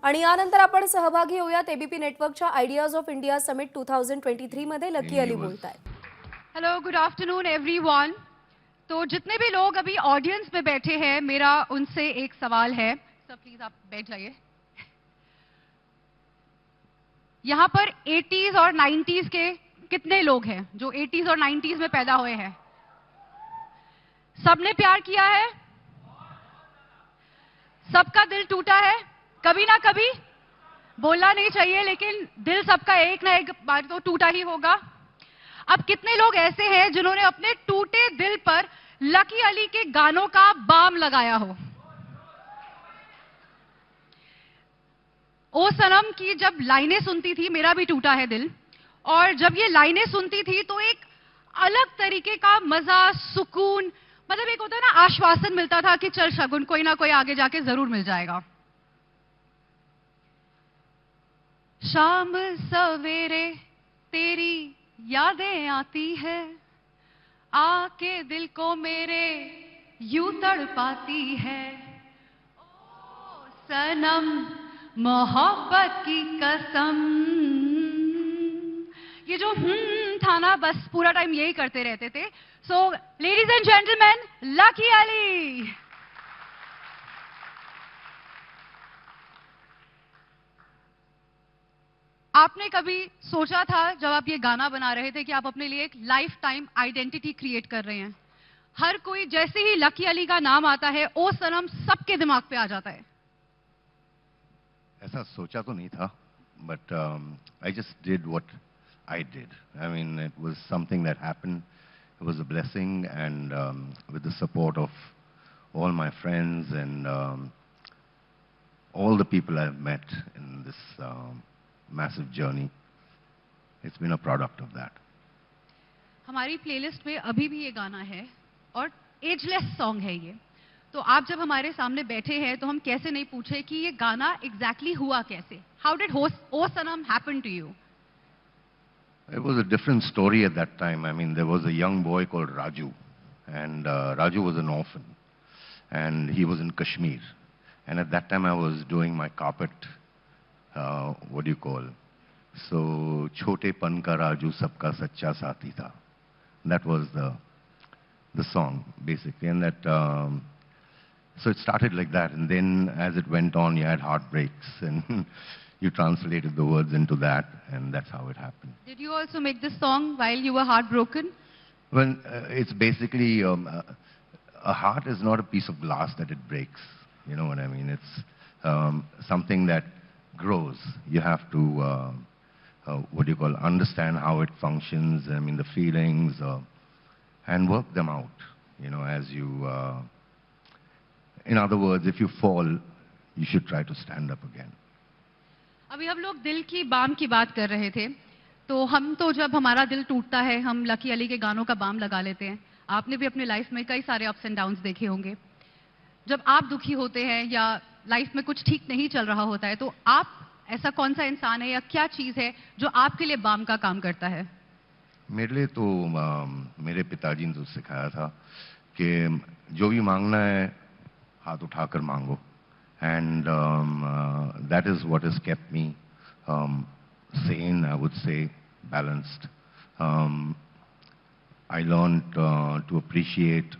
आणि यानंतर आपण सहभागी होऊयात एबीपी नेटवर्कच्या आयडियाज ऑफ इंडिया समिट 2023 मध्ये लकी अली बोलतायत। Hello, good afternoon everyone. तो जितने भी लोग अभी ऑडियंस में बैठे हैं, मेरा उनसे एक सवाल है। सर प्लीज आप बैठ जाइए। यहाँ पर 80s और 90s के कितने लोग हैं जो 80s और 90s में पैदा हुए हैं? सबने प्यार किया है? सबका दिल टूटा है कभी ना कभी? बोलना नहीं चाहिए, लेकिन दिल सबका एक ना एक बार तो टूटा ही होगा। अब कितने लोग ऐसे हैं जिन्होंने अपने टूटे दिल पर लकी अली के गानों का बाम लगाया हो? ओ सनम की जब लाइनें सुनती थी, मेरा भी टूटा है दिल, और जब ये लाइनें सुनती थी तो एक अलग तरीके का मजा, सुकून, मतलब एक होता है ना, आश्वासन मिलता था कि चल शगुन, कोई ना कोई आगे जाके जरूर मिल जाएगा। शाम सवेरे तेरी यादें आती है, आके दिल को मेरे यूं तड़पाती है। ओ सनम मोहब्बत की कसम। ये जो था ना, बस पूरा टाइम यही करते रहते थे। So ladies and gentleman, lucky Ali. आपने कभी सोचा था जब आप ये गाना बना रहे थे कि आप अपने लिए एक लाइफ टाइम आइडेंटिटी क्रिएट कर रहे हैं? हर कोई जैसे ही लकी अली का नाम आता है, ओ सनम सबके दिमाग पे आ जाता है। ऐसा सोचा तो नहीं था, but I just did what I did. I mean, it was something that happened. It was a blessing, and with the support of all my friends and all the people I've met in this massive journey, it's been a product of that. हमारी playlist में अभी भी ये गाना है और ageless song है ये। तो आप जब हमारे सामने बैठे हैं तो हम कैसे नहीं पूछे कि ये गाना एग्जैक्टली हुआ कैसे? How did O Sanam happen to you? It was a different story at that time. I mean, there was a young boy called Raju, and Raju was an orphan, and he was in Kashmir. And at that time, I was doing my carpet, what do you call? So, Chote Pan ka Raju sabka sacha saathi tha. That was the song, basically. And that, so it started like that. And then as it went on, you had heartbreaks, and you translated the words into that, and that's how it happened. Did you also make this song while you were heartbroken? Well, it's basically, a heart is not a piece of glass that it breaks. You know what I mean? It's something that grows. You have to, what do you call, understand how it functions, I mean, the feelings, and work them out, you know, as you, in other words, if you fall, you should try to stand up again. अभी हम लोग दिल की balm की बात कर रहे थे, तो हम तो जब हमारा दिल टूटता है, हम लकी अली के गानों का बाम लगा लेते हैं। आपने भी अपने लाइफ में कई सारे अप्स एंड डाउन्स देखे होंगे। जब आप दुखी होते हैं या लाइफ में कुछ ठीक नहीं चल रहा होता है, तो आप ऐसा कौन सा इंसान है या क्या चीज है जो आपके लिए बाम का काम करता है? मेरे लिए तो मेरे पिताजी ने तो सिखाया था कि जो भी मांगना है हाथ उठाकर मांगो, and that is what has kept me sane, I would say, balanced. I learned to appreciate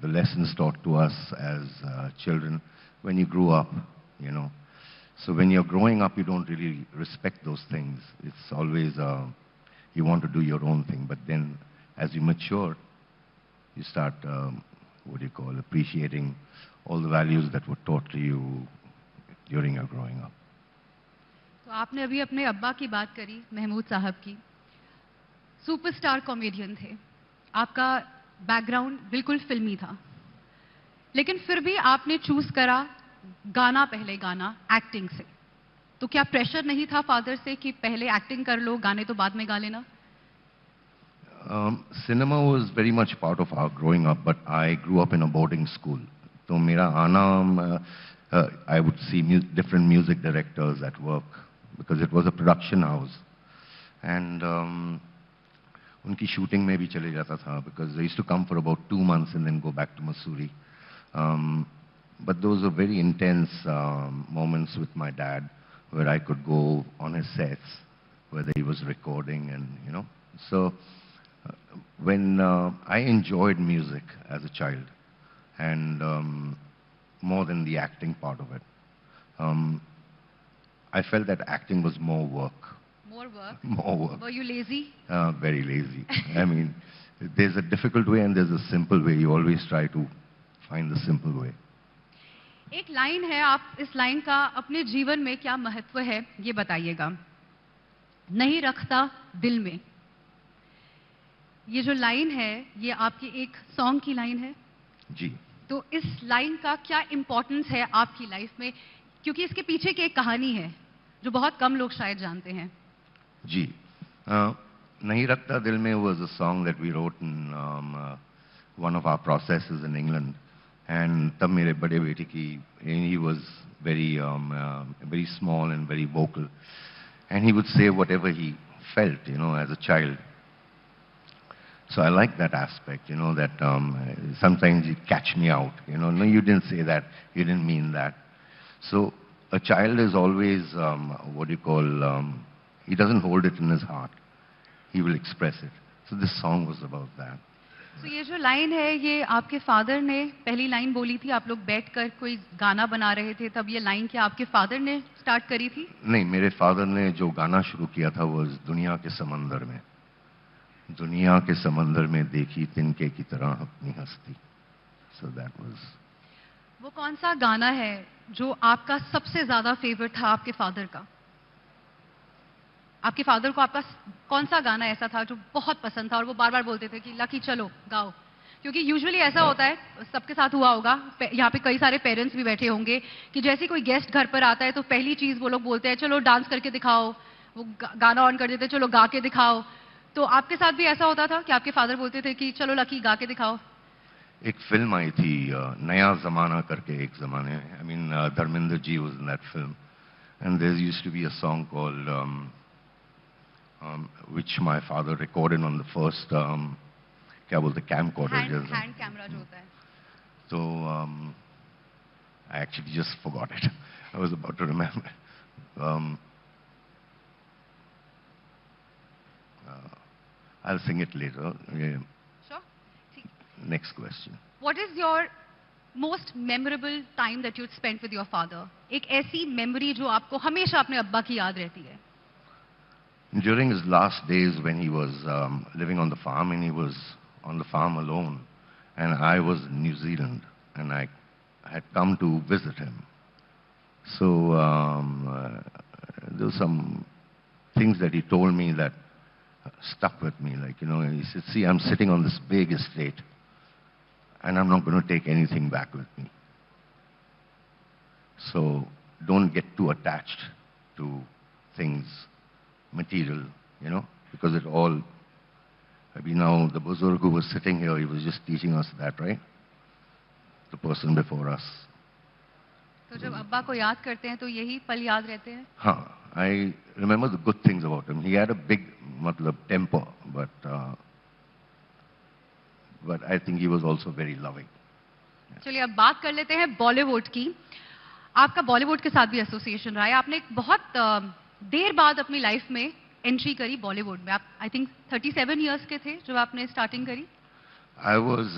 the lessons taught to us as children when you grew up, you know. So when you're growing up, you don't really respect those things. It's always, you want to do your own thing. But then as you mature, you start, what do you call, appreciating all the values that were taught to you during your growing up. तो आपने अभी अपने अब्बा की बात करी, महमूद साहब की। सुपरस्टार कॉमेडियन थे। आपका बैकग्राउंड बिल्कुल फिल्मी था, लेकिन फिर भी आपने चूज करा गाना पहले गाना एक्टिंग से। तो क्या प्रेशर नहीं था फादर से कि पहले एक्टिंग कर लो, गाने तो बाद में गा लेना? Cinema was very much part of our growing up, but I grew up in a boarding school. So mera aana, I would see different music directors at work because it was a production house. And unki shooting mein bhi chale jata tha because they used to come for about 2 months and then go back to Missouri. but those were very intense moments with my dad, where I could go on his sets, whether he was recording, and So when I enjoyed music as a child, and more than the acting part of it, I felt that acting was more work. More work? More work. Were you lazy? Very lazy. I mean, there's a difficult way and there's a simple way. You always try to find the simple way. एक line है, आप इस line का अपने जीवन में क्या महत्व है ये बताइएगा। नहीं रखता दिल में, ये जो लाइन है ये आपकी एक सॉन्ग की लाइन है जी। तो इस लाइन का क्या इंपॉर्टेंस है आपकी लाइफ में, क्योंकि इसके पीछे की एक कहानी है जो बहुत कम लोग शायद जानते हैं। जी, नहीं रखता दिल में was a song that we wrote in one of our processes in England, and तब मेरे बड़े बेटे की, he was very very small and very vocal, and he would say whatever he felt, as a child. So I like that aspect, that sometimes you catch me out, no, you didn't say that, you didn't mean that. So a child is always, what do you call, he doesn't hold it in his heart, he will express it. So this song was about that. So ये जो line है ये आपके father ने पहली line बोली थी, आप लोग बैठकर कोई गाना बना रहे थे, तब ये लाइन क्या आपके फादर ने स्टार्ट करी थी? नहीं, मेरे फादर ने जो गाना शुरू किया था वो दुनिया के समंदर में, दुनिया के समंदर में देखी तिनके की तरह अपनी हस्ती. So that was. वो कौन सा गाना है जो आपका सबसे ज्यादा फेवरेट था आपके फादर का? आपके फादर को आपका कौन सा गाना ऐसा था जो बहुत पसंद था और वो बार बार बोलते थे कि लकी चलो गाओ? क्योंकि यूजुअली ऐसा होता है, सबके साथ हुआ होगा, यहाँ पे कई सारे पेरेंट्स भी बैठे होंगे कि जैसे कोई गेस्ट घर पर आता है तो पहली चीज वो लोग बोलते हैं चलो डांस करके दिखाओ, वो गाना ऑन कर देते चलो गा के दिखाओ. तो आपके साथ भी ऐसा होता था कि आपके फादर बोलते थे कि चलो लकी गा के दिखाओ? एक फिल्म आई थी नया जमाना करके, एक जमाने में, I mean Dharmendra ji was in that film, and there used to be a song called which my father recorded on the first क्या बोलते camcorder, hand camera जो होता है. So I actually just forgot it. I was about to remember. I'll sing it later. Yeah. Sure. Next question. What is your most memorable time that you spent with your father? एक ऐसी memory जो आपको हमेशा अपने अब्बा की याद रहती है. During his last days when he was living on the farm, and he was on the farm alone, and I was in New Zealand, and I had come to visit him. So there were some things that he told me that stuck with me. Like, he said, see, I'm sitting on this big estate, and I'm not going to take anything back with me. So don't get too attached to things, material, because it all, now the Buzurg who was sitting here, he was just teaching us that, right? The person before us. तो जब अब्बा को याद करते हैं तो यही पल याद रहते हैं? हाँ, I remember the good things about him. He had a big, temper, but I think he was also very loving. चलिए अब बात कर लेते हैं बॉलीवुड की. आपका बॉलीवुड के साथ भी एसोसिएशन रहा है. आपने एक बहुत देर बाद अपनी लाइफ में एंट्री करी बॉलीवुड में. आप आई थिंक 37 इयर्स के थे जब आपने स्टार्टिंग करी. I was,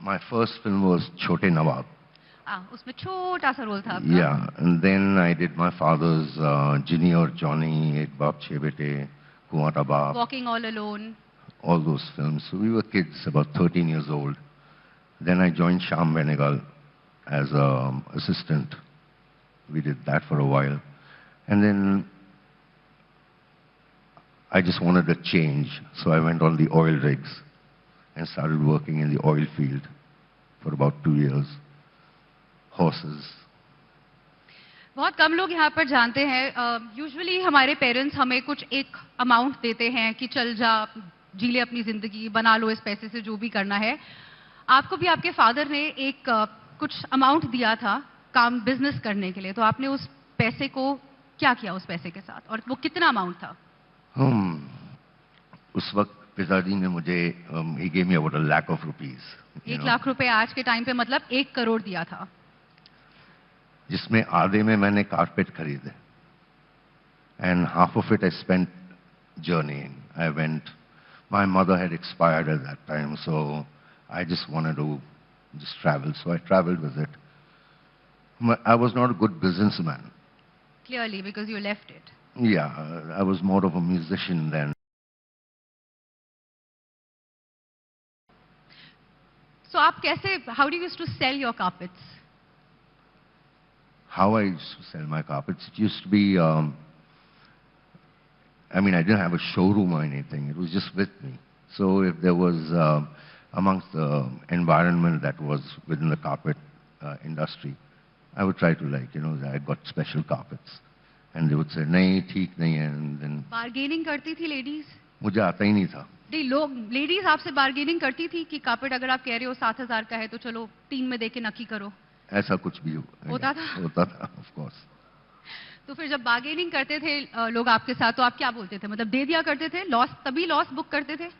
my first film was छोटे नवाब. उसमें छोटा सा रोल था आपका. Yeah, and then I did my father's Ginny और Johnny, एक बाप छह बेटे, कुंवारा बाप, Walking All Alone, all those films. So we were kids, about 13 years old. Then I joined Shyam Benegal as an assistant. We did that for a while. And then I just wanted a change, so I went on the oil rigs and started working in the oil field for about 2 years. Horses. बहुत कम लोग यहाँ पर जानते हैं. Usually हमारे parents हमें कुछ एक अमाउंट देते हैं कि चल जा, जी ले अपनी जिंदगी, बना लो इस पैसे से जो भी करना है. आपको भी आपके फादर ने एक कुछ अमाउंट दिया था काम बिजनेस करने के लिए, तो आपने उस पैसे को क्या किया उस पैसे के साथ, और वो कितना अमाउंट था? उस वक्त पिताजी ने मुझे he gave me about ₹1 lakh. 1 lakh रुपए आज के टाइम पे मतलब 1 करोड़ दिया था. जिसमें आधे में मैंने कारपेट खरीदे, and half of it I spent journeying. I went. My mother had expired at that time, so I just wanted to just travel. So I traveled with it. I was not a good businessman. Clearly, because you left it. Yeah, I was more of a musician then. So how do you used to sell your carpets? How I used to sell my carpets, it used to be, I mean, I didn't have a showroom or anything. It was just with me. So if there was, amongst the environment that was within the carpet industry, I would try to I got special carpets. And they would say, nahi, theek nahi hai, and then... Bargaining करती थी ladies? मुझे आता ही नहीं था. Ladies आपसे bargaining करती थी कि कार्पेट अगर आप कह रहे हो 7,000 का है तो चलो 3 में देके नक्की करो? ऐसा कुछ भी होता था? होता था, ऑफ कोर्स. तो फिर जब बार्गेनिंग करते थे लोग आपके साथ तो आप क्या बोलते थे? मतलब दे दिया करते थे? तभी लॉस बुक करते थे?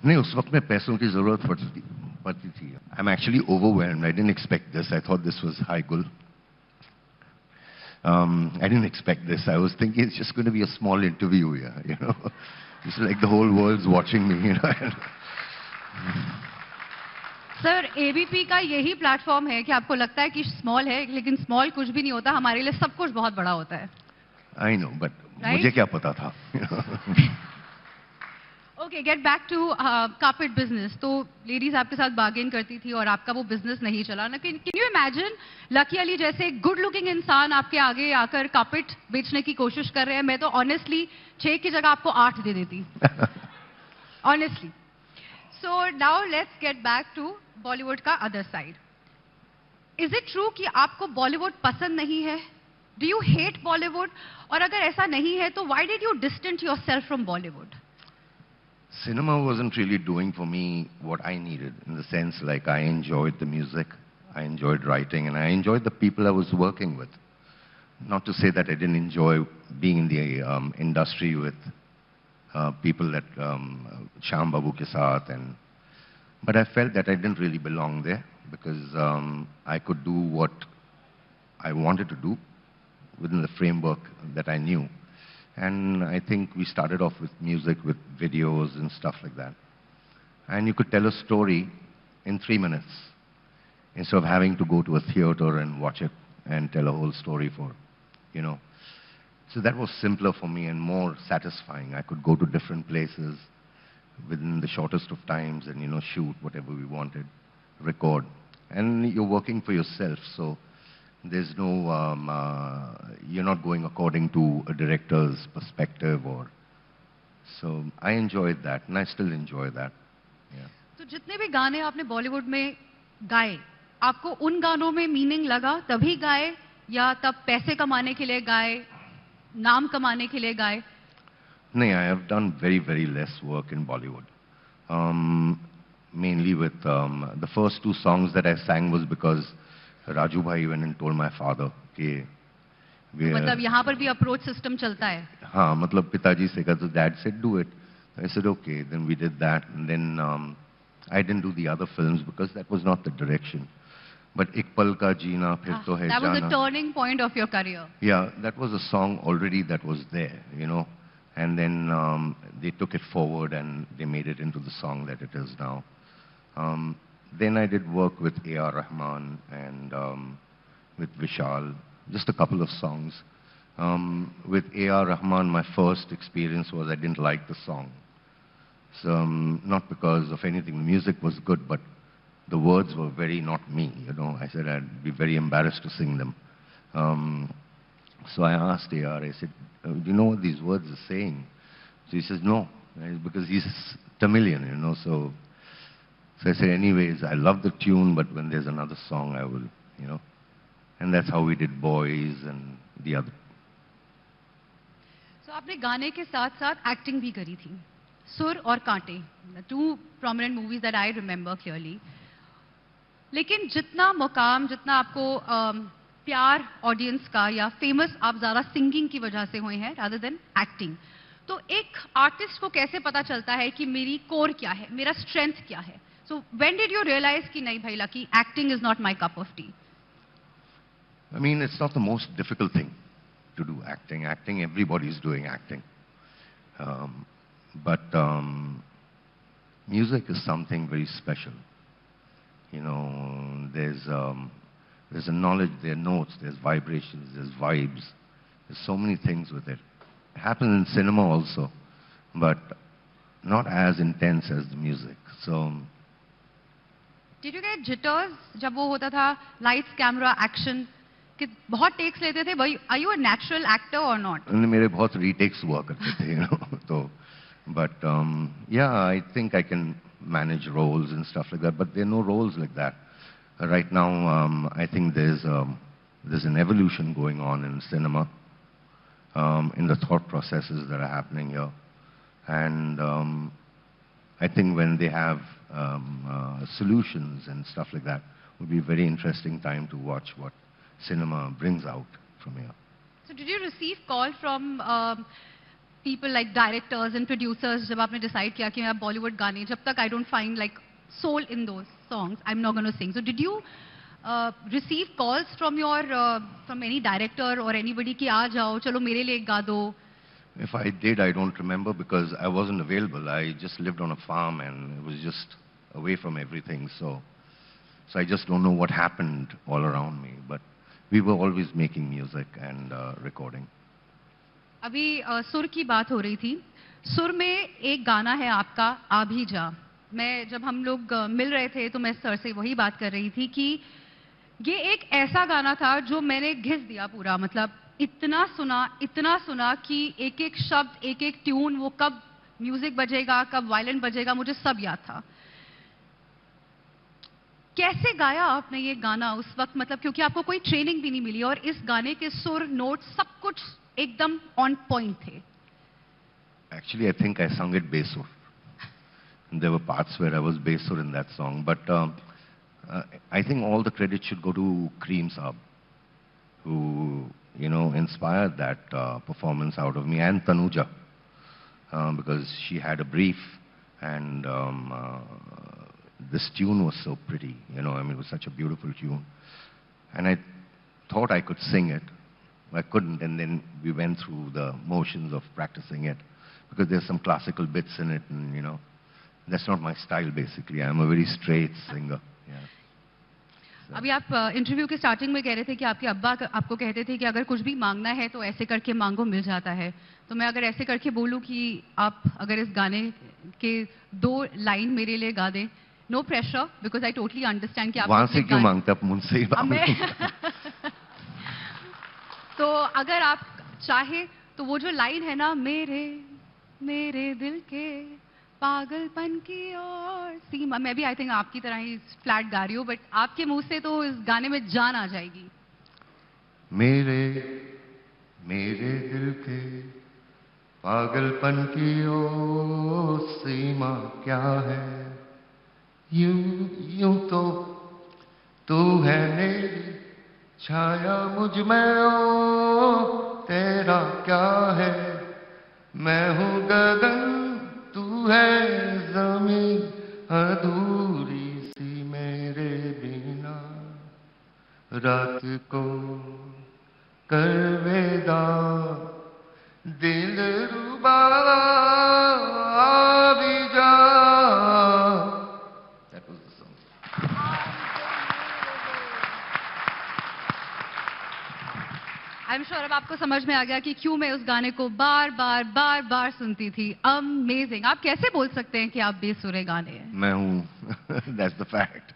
नहीं, उस वक्त में पैसों की जरूरत पड़ती थी. I am actually overwhelmed. I didn't expect this. I thought this was high गुल. I didn't expect this. I was thinking it's just going to be a small interview here, It's like the whole world's watching me, sir, ABP का यही platform है कि आपको लगता है कि small है, लेकिन स्मॉल कुछ भी नहीं होता. हमारे लिए सब कुछ बहुत बड़ा होता है. I know, but मुझे क्या पता था? Okay, get back to carpet business. तो लेडीज आपके साथ बार्गेन करती थी और आपका वो बिजनेस नहीं चला. लेकिन can you imagine lucky Ali जैसे गुड लुकिंग इंसान आपके आगे आकर कार्पेट बेचने की कोशिश कर रहे हैं? मैं तो ऑनेस्टली 6 की जगह आपको 8 दे देती. Honestly. So now let's get back to Bollywood का other side. Is it true कि आपको बॉलीवुड पसंद नहीं है? Do you hate Bollywood? और अगर ऐसा नहीं है तो why did you distance yourself from Bollywood? Cinema wasn't really doing for me what I needed, in the sense like I enjoyed the music, I enjoyed writing, and I enjoyed the people I was working with. Not to say that I didn't enjoy being in the industry with people that Sham Babu ke saath, but I felt that I didn't really belong there because I could do what I wanted to do within the framework that I knew. And I think we started off with music, with videos and stuff like that. And you could tell a story in 3 minutes instead of having to go to a theater and watch it and tell a whole story for. So that was simpler for me and more satisfying. I could go to different places within the shortest of times and, shoot whatever we wanted, record. And you're working for yourself, so there's no, you're not going according to a director's perspective so I enjoyed that and I still enjoy that. Yeah. तो जितने भी गाने आपने बॉलीवुड में गाए, आपको उन गानों में मीनिंग लगा तभी गाए या तब पैसे कमाने के लिए गाए, नाम कमाने के लिए गाए? नहीं, I have done very, very less work in Bollywood. Mainly with the first 2 songs that I sang was because Raju bhai went and told my father कि मतलब यहाँ पर भी अप्रोच सिस्टम चलता है? हाँ, मतलब पिताजी से कहा तो dad said do it. I said okay, then we did that and then I didn't do the other films because that was not the direction. But एक पल का जीना फिर तो है जाना. That was the turning point of your career. Yeah, that was a song already that was there, and then they took it forward and they made it into the song that it is now. Then I did work with A.R. Rahman and with Vishal, just a couple of songs. With A.R. Rahman, my first experience was I didn't like the song. So, not because of anything, the music was good, but the words were very not me, I said I'd be very embarrassed to sing them. So I asked A.R., I said, do you know what these words are saying? So he says, no, because he's Tamilian, so I said, anyways, I love the tune, but when there's another song, I will, And that's how we did Boys and the other. So आपने गाने के साथ साथ acting भी करी थी. सुर और कांटे, 2 prominent movies that I remember clearly. लेकिन जितना मुकाम, जितना आपको प्यार ऑडियंस का या फेमस आप ज़्यादा सिंगिंग की वजह से हुए हैं rather than एक्टिंग. तो एक आर्टिस्ट को कैसे पता चलता है कि मेरी कोर क्या है, मेरा स्ट्रेंथ क्या है? So when did you realize कि नहीं भाई lucky, acting is not my cup of tea? I mean, it's not the most difficult thing to do acting. Acting, everybody's doing acting. But music is something very special. You know, there's a knowledge, there are notes, there's vibrations, there's vibes. There's so many things with it. It happens in cinema also, but not as intense as the music. So, Did you get jitters जब वो होता था lights, camera, action? कि बहुत takes लेते थे. Are you a natural actor or not? and मेरे बहुत retakes हुआ करते थे, you know. तो, but yeah, I think I can manage roles and stuff like that. But there are no roles like that. Right now, I think there's an evolution going on in cinema, in the thought processes that are happening here. And I think when they have solutions and stuff like that, it would be a very interesting time to watch what cinema brings out from here. So did you receive call from people like directors and producers जब आपने decide किया कि मैं Bollywood गाने जब तक I don't find like soul in those songs, I'm not going to sing. So did you receive calls from your from any director or anybody कि आ जाओ चलो मेरे लिए गा दो? If I did, I don't remember because I wasn't available. I just lived on a farm and it was just away from everything. So I just don't know what happened all around me. But we were always making music and recording. अभी सुर की बात हो रही थी. सुर में एक गाना है आपका आ भी जा. मैं जब हम लोग मिल रहे थे तो मैं सर से वही बात कर रही थी कि ये एक ऐसा गाना था जो मैंने घिस दिया पूरा. मतलब इतना सुना कि एक एक शब्द एक एक ट्यून वो कब म्यूजिक बजेगा कब वायलिन बजेगा मुझे सब याद था. कैसे गाया आपने ये गाना उस वक्त? मतलब क्योंकि आपको कोई ट्रेनिंग भी नहीं मिली और इस गाने के सुर नोट सब कुछ एकदम ऑन पॉइंट थे. Actually, I think I sung it bassur. There were parts where I was bassur in that song. But I think all the credit should go to Cream Saab, who, you know, inspired that performance out of me, and Tanuja, because she had a brief and this tune was so pretty, you know, I mean, it was such a beautiful tune. And I thought I could sing it. I couldn't, and then we went through the motions of practicing it, because there's some classical bits in it, and, you know, that's not my style, basically. I'm a very straight singer. Yeah. अभी आप interview के starting में कह रहे थे कि आपके अब्बा आपको कहते थे कि अगर कुछ भी मांगना है तो ऐसे करके मांगो मिल जाता है. तो मैं अगर ऐसे करके बोलूं कि आप अगर इस गाने के 2 लाइन मेरे लिए गा दें. No pressure because I totally understand कि आप वहां से क्यों मांगते आप मुझसे ही तो अगर आप चाहे तो वो जो लाइन है ना, मेरे दिल के पागलपन की ओर सीमा, मैं भी आई थिंक आपकी तरह ही फ्लैट गा रही हूँ, बट आपके मुंह से तो इस गाने में जान आ जाएगी. मेरे दिल के पागलपन की ओर सीमा क्या है, यूं तो तू है मेरी छाया मुझ में, ओ तेरा क्या है, मैं हूँ गगन तू है ज़मीन, अधूरी सी मेरे बिना, रात को कर वेदा दिल रुबा भी जा. That was the song. I am sure अब आपको समझ में आ गया कि क्यों मैं उस गाने को बार बार सुनती थी. अमेजिंग. आप कैसे बोल सकते हैं कि आप बेसुरे गाने हैं? मैं हूँ. That's the fact.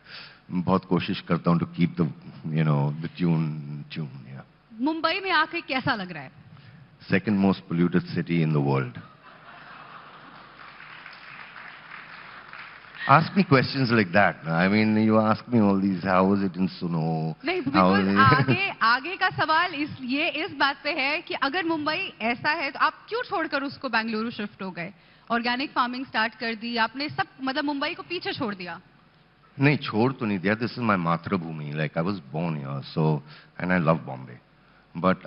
बहुत कोशिश करता हूँ to keep the, you know, the tune. Yeah. Mumbai में आके कैसा लग रहा है? Second most polluted city in the world. Ask me questions like that. I mean, you ask me all these, how is it in Suno? नहीं, How because is it- आगे का सवाल इस बात पे है कि अगर मुंबई ऐसा है तो आप क्यों छोड़कर उसको बेंगलुरु शिफ्ट हो गए, ऑर्गेनिक फार्मिंग स्टार्ट कर दी आपने, सब मतलब मुंबई को पीछे छोड़ दिया? नहीं, छोड़ तो नहीं दिया. This is my मातृभूमि. Like, I was born here, so, and I love Bombay. But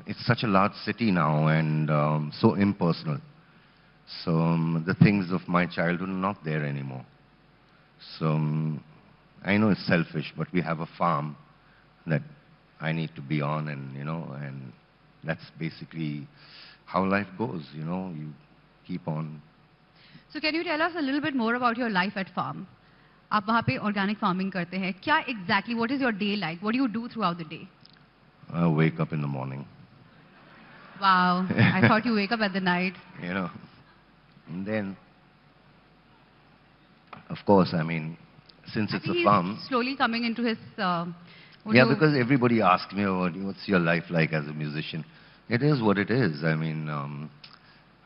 it's such a large city now and so impersonal. So the things of my childhood are not there anymore. So I know it's selfish, but we have a farm that I need to be on, and and that's basically how life goes. You keep on. So can you tell us a little bit more about your life at farm? आप वहाँ पे organic farming करते हैं. क्या exactly? What is your day like? What do you do throughout the day? I wake up in the morning. Wow, I thought you wake up at the night. And then, of course, I mean, since I it's think a he's farm. slowly coming into his. Yeah, because everybody asks me about what's your life like as a musician. It is what it is. I mean,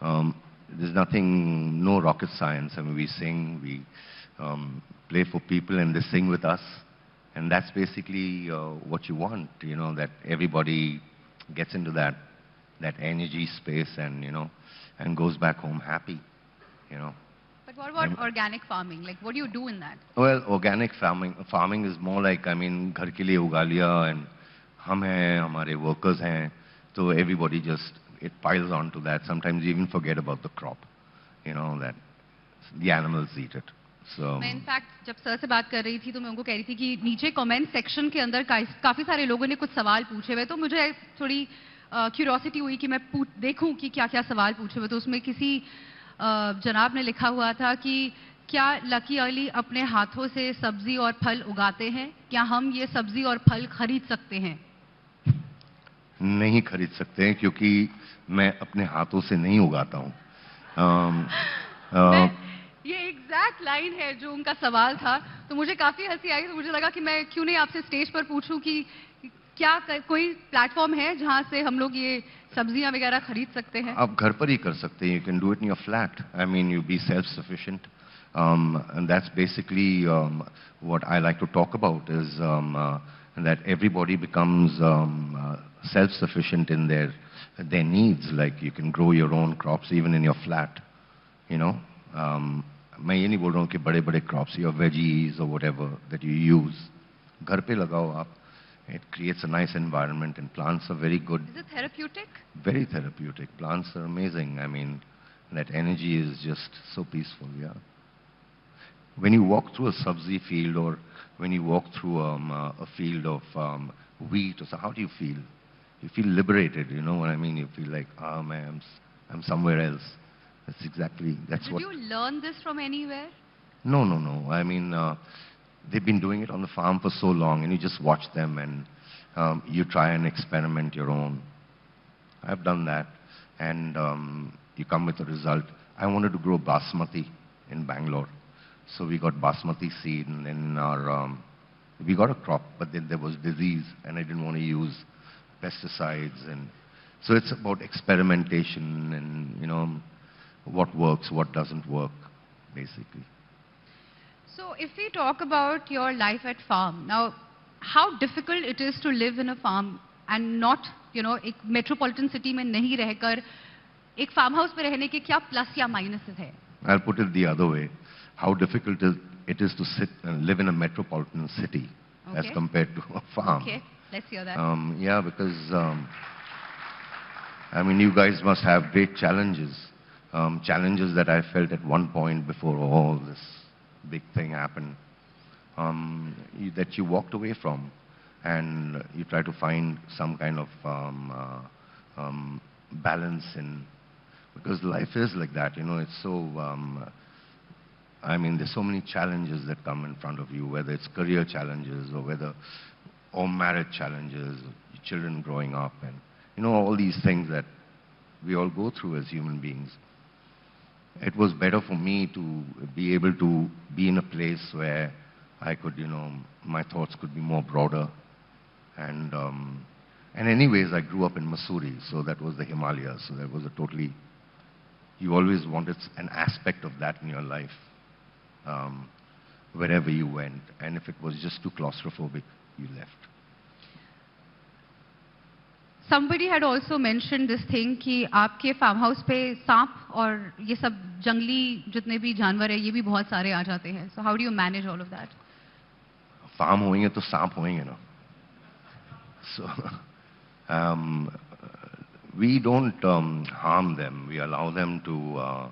there's nothing, no rocket science. I mean, we sing, we play for people, and they sing with us, and that's basically what you want. That everybody gets into that energy space, and and goes back home happy. But what about organic farming? Like, what do you do in that? Well, organic farming is more like, I mean, घर के लिए उगा लिया, and हम हैं, हमारे workers हैं, so everybody just, it piles on to that. Sometimes you even forget about the crop, that the animals eat it. So मैं इनफैक्ट जब सर से बात कर रही थी तो मैं उनको कह रही थी कि नीचे कमेंट सेक्शन के अंदर काफी सारे लोगों ने कुछ सवाल पूछे हुए, तो मुझे थोड़ी क्यूरियोसिटी हुई कि मैं देखूं कि क्या क्या सवाल पूछे हुए. तो उसमें किसी जनाब ने लिखा हुआ था कि क्या लकी अली अपने हाथों से सब्जी और फल उगाते हैं? क्या हम ये सब्जी और फल खरीद सकते हैं? नहीं खरीद सकते हैं, क्योंकि मैं अपने हाथों से नहीं उगाता हूँ. ये एग्जैक्ट लाइन है जो उनका सवाल था, तो मुझे काफी हंसी आई. तो मुझे लगा कि मैं क्यों नहीं आपसे स्टेज पर पूछूं कि क्या कोई प्लेटफॉर्म है जहां से हम लोग ये सब्जियां वगैरह खरीद सकते हैं? आप घर पर ही कर सकते हैं. You can do it in your flat. I mean, you be self-sufficient. And that's basically what I like to talk about, is that everybody becomes self-sufficient in their needs. Like, you can grow your own crops even in your flat. मैं ये नहीं बोल रहा हूँ कि बड़े-बड़े crops या veggies or whatever that you use, घर पे लगाओ आप. It creates a nice environment, and plants are very good. Is it therapeutic? Very therapeutic. Plants are amazing. I mean, that energy is just so peaceful, yeah. When you walk through a sabzi field, or when you walk through a field of wheat, or so, how do you feel? You feel liberated, you know what I mean? You feel like, man, I'm somewhere else. That's Did what... you learn this from anywhere? No. I mean, they've been doing it on the farm for so long, and you just watch them, and you try and experiment your own. I've done that, and you come with a result. I wanted to grow basmati in Bangalore, so we got basmati seed, and then we got a crop, but then there was disease, and I didn't want to use pesticides, and so it's about experimentation, and what works, what doesn't work, basically. So if we talk about your life at farm, now how difficult it is to live in a farm and not, एक metropolitan city में नहीं रहकर एक farm house पे रहने के क्या plus या minuses है? I'll put it the other way. How difficult it is to sit and live in a metropolitan city as compared to a farm. Okay, let's hear that. Yeah, because I mean, you guys must have great challenges. Challenges that I felt at one point before all this big thing happened, that you walked away from, and you try to find some kind of balance in, because life is like that, it's so, I mean, there's so many challenges that come in front of you, whether it's career challenges or marriage challenges, children growing up, and all these things that we all go through as human beings. It was better for me to be able to be in a place where I could, my thoughts could be more broader. And anyways, I grew up in Mussoorie, so that was the Himalayas. So that was a totally, you always wanted an aspect of that in your life, wherever you went. And if it was just too claustrophobic, you left. Somebody had also mentioned this thing कि आपके farm house पे सांप और ये सब जंगली जितने भी जानवर हैं ये भी बहुत सारे आ जाते हैं. So how do you manage all of that? Farm होंगे तो सांप होंगे ना. So we don't harm them. We allow them to,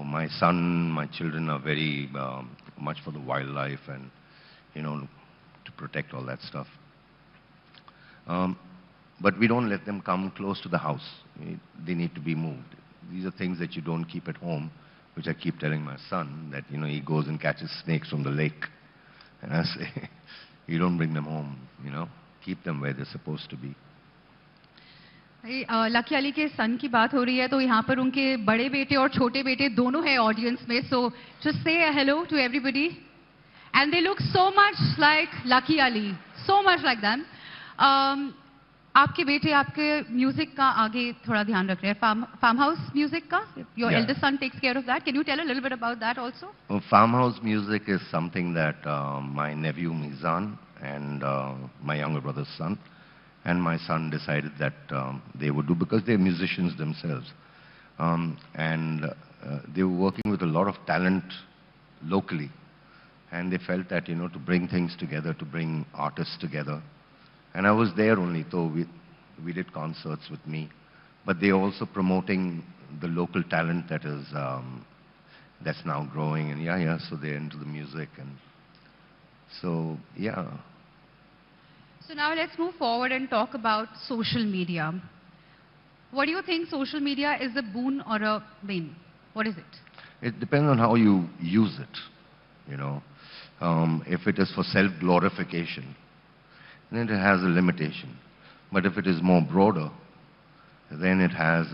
my son, my children are very much for the wildlife and, to protect all that stuff. Um, but we don't let them come close to the house. They need to be moved. These are things that you don't keep at home, which I keep telling my son, that, he goes and catches snakes from the lake. And I say, you don't bring them home, keep them where they're supposed to be. Lucky Ali के सन की बात हो रही है तो यहाँ पर उनके बड़े बेटे और छोटे बेटे दोनों हैं ऑडियंस में so just say hello to everybody and they look so much like Lucky Ali so much like them आपके बेटे आपके म्यूजिक का आगे थोड़ा ध्यान रख रहे हैं फार्म हाउस म्यूजिक का your eldest son takes care of that can you tell a little bit about that also farm house music is something that my nephew Meezaan and my younger brother's son and my son decided that they would do, because they're musicians themselves. And they were working with a lot of talent locally. And they felt that, to bring things together, to bring artists together. And I was there only, so we did concerts with me. But they're also promoting the local talent that is, that's now growing. And so they're into the music. And so, yeah. So now let's move forward and talk about social media. What do you think social media is a boon or a bane? What is it? It depends on how you use it, If it is for self-glorification, then it has a limitation. But if it is more broader, then it has,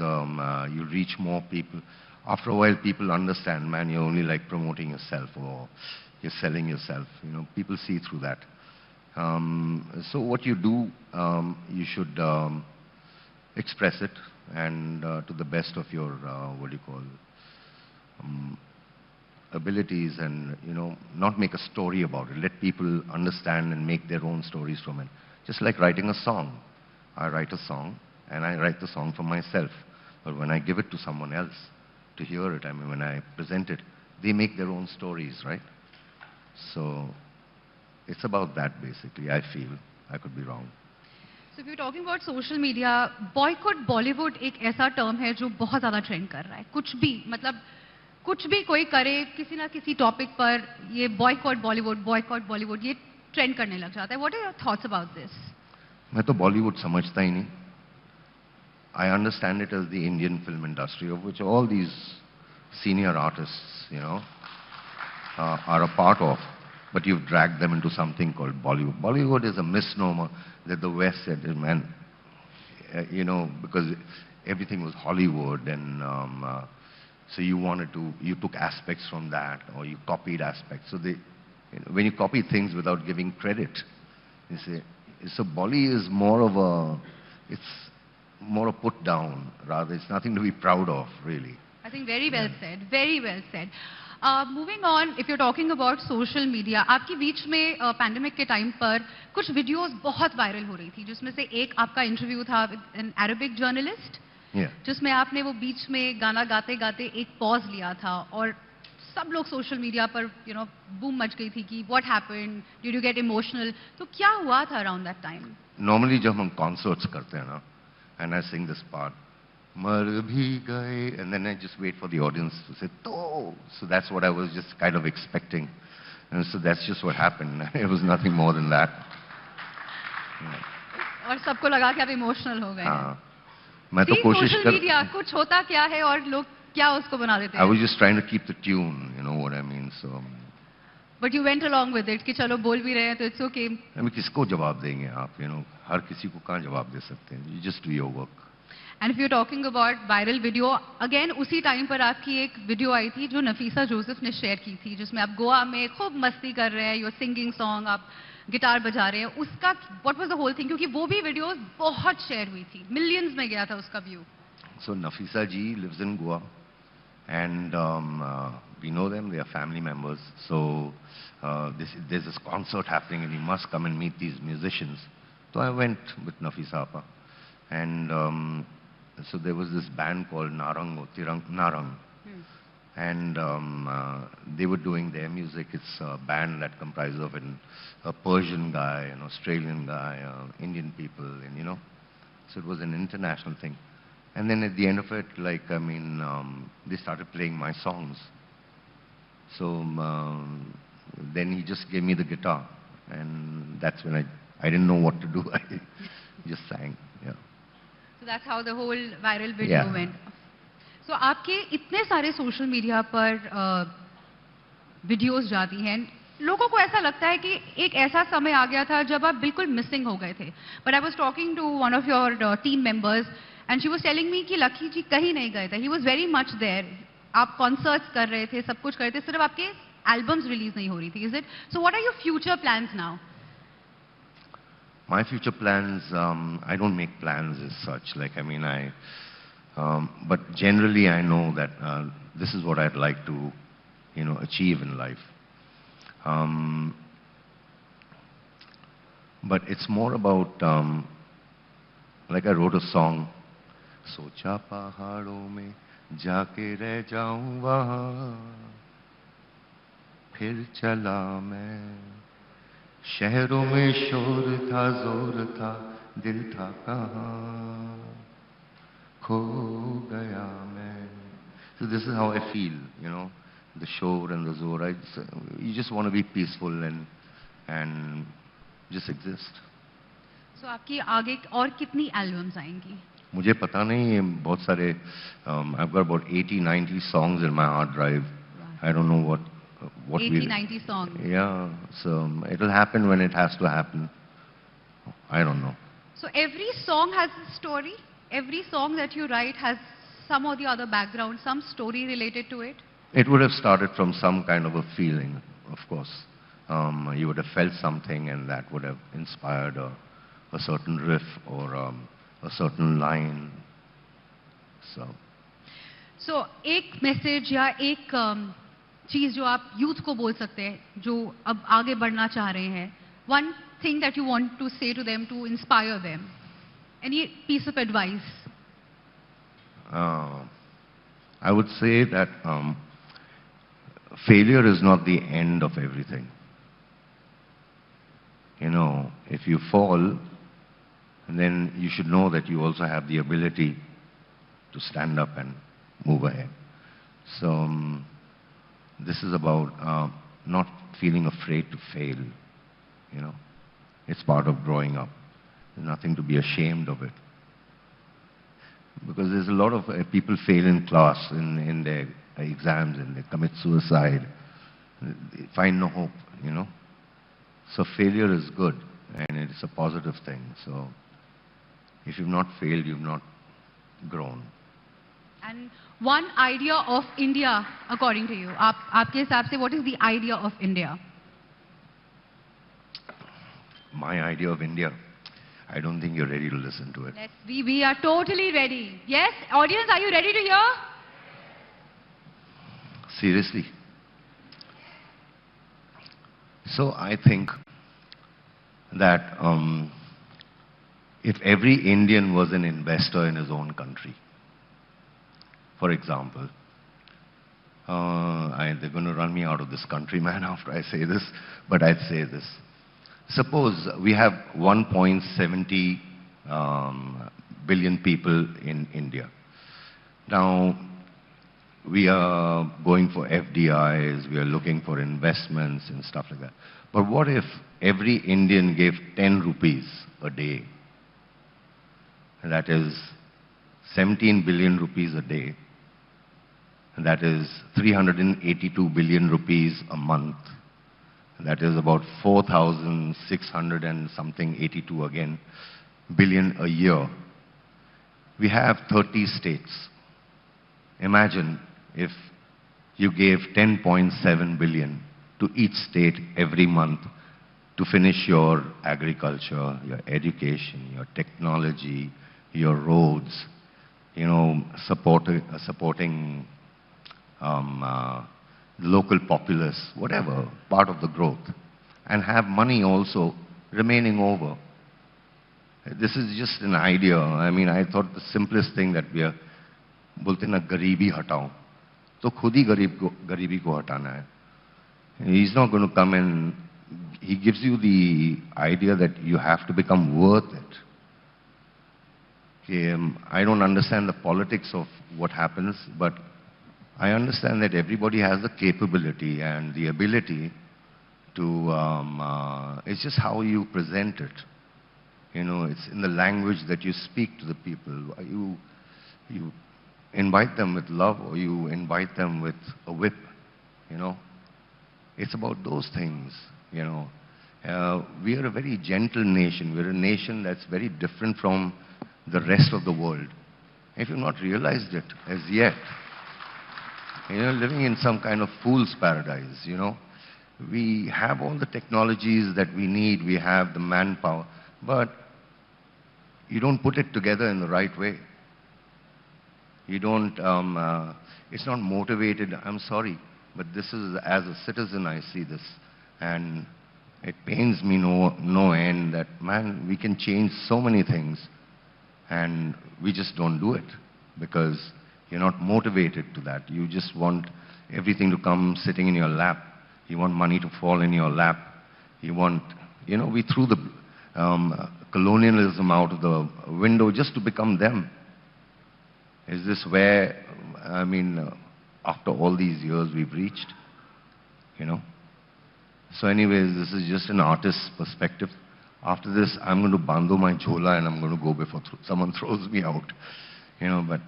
you reach more people. After a while, people understand, man, you're only like promoting yourself or you're selling yourself. People see through that. So what you do, you should express it, and to the best of your, abilities, and, not make a story about it. Let people understand and make their own stories from it. Just like writing a song. I write a song, and I write the song for myself. But when I give it to someone else to hear it, when I present it, they make their own stories, right? So it's about that, basically, I feel. I could be wrong. So if you're talking about social media, boycott Bollywood एक ऐसा term है जो बहुत ज़्यादा trend कर रहा है. कुछ भी कोई करे किसी ना किसी topic पर ये boycott Bollywood ये trend करने लग जाता है. What are your thoughts about this? मैं तो Bollywood समझता ही नहीं. I understand it as the Indian film industry, of which all these senior artists, are a part of. But you've dragged them into something called Bollywood. Bollywood is a misnomer that the West said, man, because everything was Hollywood, and so you took aspects from that, or you copied aspects. So when you copy things without giving credit, you say, so Bolly is more a put down, rather. It's nothing to be proud of, really. I think very well said, very well said. Moving on, if you're talking about social media, आपकी बीच में pandemic के time पर कुछ videos बहुत viral हो रही थी, जिसमें से एक आपका इंटरव्यू था एन अरेबिक जर्नलिस्ट, जिसमें आपने वो बीच में गाना गाते गाते एक पॉज लिया था और सब लोग सोशल मीडिया पर बूम मच गई थी कि what happened, did you get emotional, तो क्या हुआ था अराउंड दैट टाइम? नॉर्मली जब हम कॉन्सर्ट्स करते हैं ना, and I Singh this part, मर भी गए, and then I just wait for the audience to say, "Oh!" So that's what I was just kind of expecting, and so that's just what happened. It was nothing more than that. और सबको लगा कि आप emotional हो गए. हाँ, मैं तो कोशिश सोशल मीडिया कुछ होता क्या है और लोग क्या उसको बना देते हैं. I was just trying to keep the tune, you know what I mean. So. But you went along with it कि चलो बोल भी रहे हैं तो it's okay. किसको जवाब देंगे आप, हर किसी को कहाँ जवाब दे सकते हैं. You just do your work. And if you're talking about viral video, again उसी टाइम पर आपकी एक वीडियो आई थी जो नफीसा जोसेफ ने शेयर की थी, जिसमें आप गोवा में खूब मस्ती कर रहे हैं, you're singing song, आप गिटार बजा रहे हैं. उसका what was the whole thing? क्योंकि वो भी वीडियोस बहुत शेयर हुई थी, मिलियंस में गया था उसका view. So Nafisa ji lives in Goa, and we know them. They are family members. So there's this concert happening, and you must come and meet these musicians. So I went with Nafisa Appa, and so there was this band called Narang or Narang, and they were doing their music. It's a band that comprises of a Persian guy, an Australian guy, Indian people, and so it was an international thing. And then at the end of it, they started playing my songs. So then he just gave me the guitar, and that's when I didn't know what to do. just sang. Yeah. So that's how the whole viral video Yeah. went. So आपके इतने सारे social media पर videos जाती हैं, लोगों को ऐसा लगता है कि एक ऐसा समय आ गया था जब आप बिल्कुल मिसिंग हो गए थे. But I was talking to one of your team members and she was telling me कि लकी जी कहीं नहीं गए थे. He was very much there. आप कॉन्सर्ट्स कर रहे थे, सब कुछ कर रहे थे, सिर्फ आपके एल्बम्स रिलीज नहीं हो रही थी. Is it? So what are your future plans now? My future plans, I don't make plans as such. Like, I mean, but generally I know that this is what I'd like to, achieve in life. But it's more about, like I wrote a song, सोचा पहाड़ों में जाके रह जाऊं वहाँ, फिर चला मैं शहरों में शोर था जोर था दिल था कहाँ खो गया मैं. So this is how I feel, the shore and the zor. You just want to be peaceful and just exist. So आपकी आगे और कितनी एल्बम्स आएंगी? मुझे पता नहीं, ये बहुत सारे I've got about 80-90 songs in my hard drive. I don't know what 80-90 songs. Yeah, so it'll happen when it has to happen. I don't know. So every song has a story. Every song that you write has some or the other background, some story related to it. It would have started from some kind of a feeling, of course. You would have felt something and that would have inspired a certain riff or a certain line. So एक message या एक चीज जो आप youth को बोल सकते हैं जो अब आगे बढ़ना चाह रहे हैं, one thing that you want to say to them to inspire them, any piece of advice? I would say that failure is not the end of everything. If you fall, then you should know that you also have the ability to stand up and move ahead. So this is about not feeling afraid to fail. It's part of growing up. There's nothing to be ashamed of it. Because there's a lot of people fail in class, in their exams, and they commit suicide. They find no hope, So failure is good, and it's a positive thing. So if you've not failed, you've not grown. And one idea of India, according to you, आपके हिसाब से, what is the idea of India? My idea of India, I don't think you're ready to listen to it. We are totally ready. Yes, audience, are you ready to hear? Seriously. So I think that if every Indian was an investor in his own country, for example, they're going to run me out of this country, man, after I say this, but I'd say this. Suppose we have 1.70 billion people in India. Now, we are going for FDIs, we are looking for investments and stuff like that. But what if every Indian gave 10 rupees a day? That is 17 billion rupees a day. That is 382 billion rupees a month. That is about 4,600 and something, 82 again, billion a year. We have 30 states. Imagine if you gave 10.7 billion to each state every month to finish your agriculture, your education, your technology, your roads, supporting local populace, whatever, part of the growth, and have money also remaining over. This is just an idea. I mean, I thought the simplest thing that we are, बोलते ना गरीबी हटाओ, तो खुद ही गरीबी को हटाना है. He's not going to come and he gives you the idea that you have to become worth it. Okay, I don't understand the politics of what happens, but I understand that everybody has the capability and the ability to, it's just how you present it. You know, it's in the language that you speak to the people. You invite them with love, or you invite them with a whip, you know. It's about those things, you know. We are a very gentle nation. We're a nation that's very different from the rest of the world. If you've not realized it as yet, you're living in some kind of fool's paradise, you know. We have all the technologies that we need. We have the manpower, but you don't put it together in the right way. You don't, it's not motivated. I'm sorry, but this is, as a citizen, I see this. And it pains me no end that, man, we can change so many things and we just don't do it because you're not motivated to that. You just want everything to come sitting in your lap. You want money to fall in your lap. You want, you know, we threw the colonialism out of the window just to become them. Is this where, I mean, after all these years we've reached, you know? So anyways, this is just an artist's perspective. After this, I'm going to bando my jhola and I'm going to go before someone throws me out, you know, but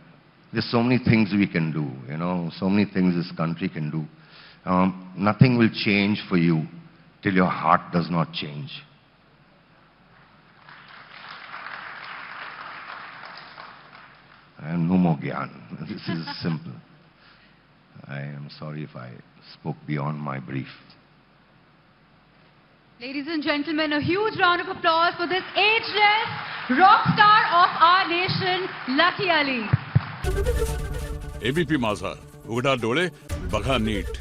there's so many things we can do, you know, so many things this country can do. Nothing will change for you till your heart does not change. I have no more gyan. This is simple. I am sorry if I spoke beyond my brief. Ladies and gentlemen, a huge round of applause for this ageless rock star of our nation, Lucky Ali. ABP माझा उघडा डोळे बघा NEET.